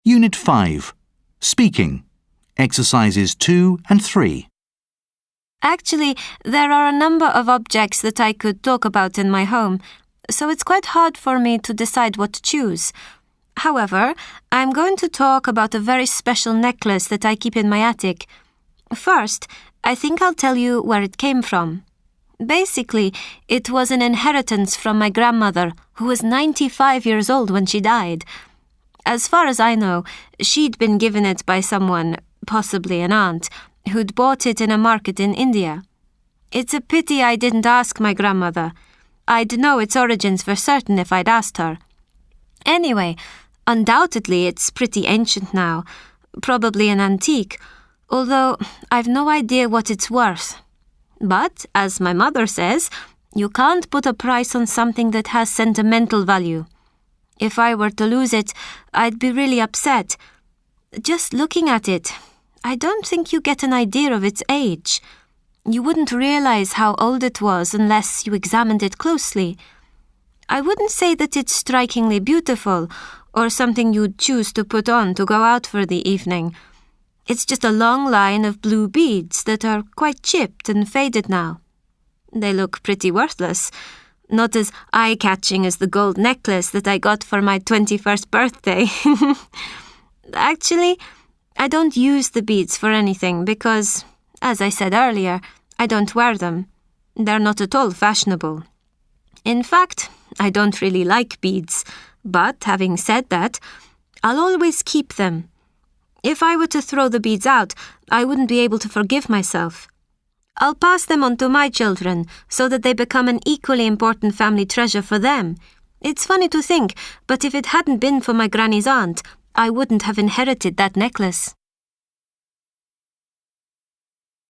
Unit 5. Speaking. Exercises 2 and 3. Actually, there are a number of objects that I could talk about in my home, so it's quite hard for me to decide what to choose. However, I'm going to talk about a very special necklace that I keep in my attic. First, I think I'll tell you where it came from. Basically, it was an inheritance from my grandmother, who was 95 years old when she died. As far as I know, she'd been given it by someone, possibly an aunt, who'd bought it in a market in India. It's a pity I didn't ask my grandmother. I'd know its origins for certain if I'd asked her. Anyway, undoubtedly it's pretty ancient now, probably an antique, although I've no idea what it's worth. But, as my mother says, you can't put a price on something that has sentimental value. If I were to lose it, I'd be really upset. Just looking at it, I don't think you get an idea of its age. You wouldn't realize how old it was unless you examined it closely. I wouldn't say that it's strikingly beautiful or something you'd choose to put on to go out for the evening. It's just a long line of blue beads that are quite chipped and faded now. They look pretty worthless, not as eye-catching as the gold necklace that I got for my 21st birthday. Actually, I don't use the beads for anything because, as I said earlier, I don't wear them. They're not at all fashionable. In fact, I don't really like beads, but having said that, I'll always keep them. If I were to throw the beads out, I wouldn't be able to forgive myself. I'll pass them on to my children so that they become an equally important family treasure for them. It's funny to think, but if it hadn't been for my granny's aunt, I wouldn't have inherited that necklace.